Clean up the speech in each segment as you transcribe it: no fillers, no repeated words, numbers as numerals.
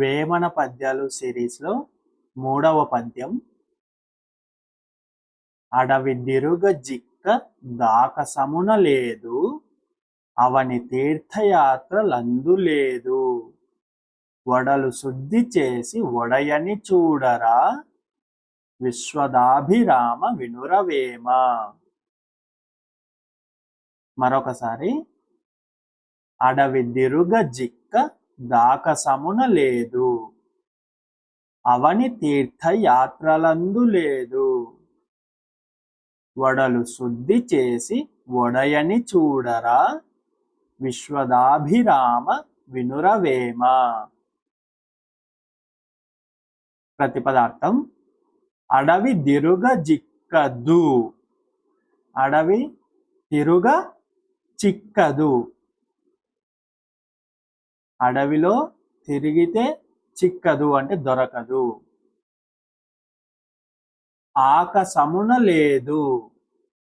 వేమన పద్యాలు సిరీస్లో 3వ పద్యం. అడవి దిరుగ జిక్క దాకసమున లేదు, అవని తీర్థయాత్రలందు లేదు. వడలు శుద్ధి చేసి ఒడయని చూడరా, విశ్వదాభిరామ వినురవేమ. మరొకసారి. అడవి దిరుగ జిక్క దాకసమున లేదు, అవని తీర్థయాత్రలందు లేదు. వడలు శుద్ధి చేసి ఒడయని చూడరా, విశ్వదాభిరామ వినురవేమ. ప్రతిపదార్థం. అడవి దిరుగ జిక్కదు. అడవి తిరుగ చిక్కదు. అడవిలో తిరిగితే చిక్కదు అంటే దొరకదు. ఆకాశమున లేదు,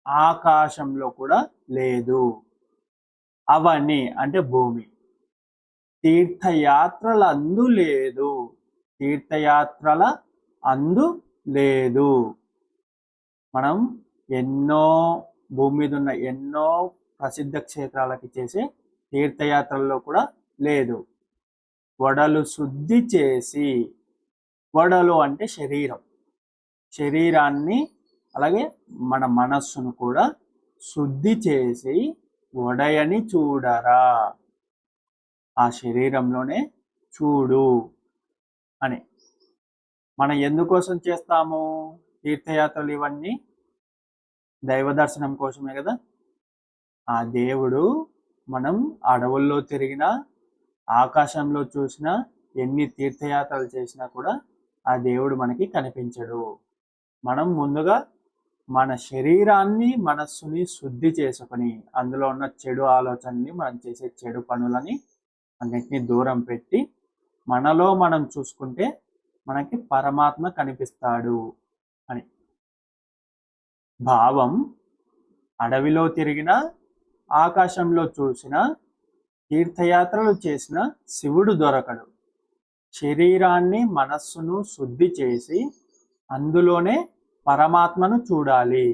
ఆకాశంలో కూడా లేదు. అవని అంటే భూమి. తీర్థయాత్రల అందు లేదు, తీర్థయాత్రల అందు లేదు. మనం ఎన్నో భూమి మీద ఉన్న ఎన్నో ప్రసిద్ధ క్షేత్రాలకి చేసే తీర్థయాత్రల్లో కూడా లేదు. వడలు శుద్ధి చేసి, వడలు అంటే శరీరం, శరీరాన్ని అలాగే మన మనస్సును కూడా శుద్ధి చేసి ఒడయని చూడరా, ఆ శరీరంలోనే చూడు అని. మనం ఎందుకోసం చేస్తాము తీర్థయాత్రలు? ఇవన్నీ దైవ దర్శనం కోసమే కదా. ఆ దేవుడు మనం అడవుల్లో తిరిగినా, ఆకాశంలో చూసినా, ఎన్ని తీర్థయాత్రలు చేసినా కూడా ఆ దేవుడు మనకి కనిపించడు. మనం ముందుగా మన శరీరాన్ని, మనస్సుని శుద్ధి చేసుకొని, అందులో ఉన్న చెడు ఆలోచనని, మనం చేసే చెడు పనులని అన్నిటినీ దూరం పెట్టి మనలో మనం చూసుకుంటే మనకి పరమాత్మ కనిపిస్తాడు అని భావం. అడవిలో తిరిగిన, ఆకాశంలో చూసిన, తీర్థయాత్రలు చేసిన శివుడు దొరకడు. శరీరాన్ని, మనస్సును శుద్ధి చేసి అందులోనే పరమాత్మను చూడాలి.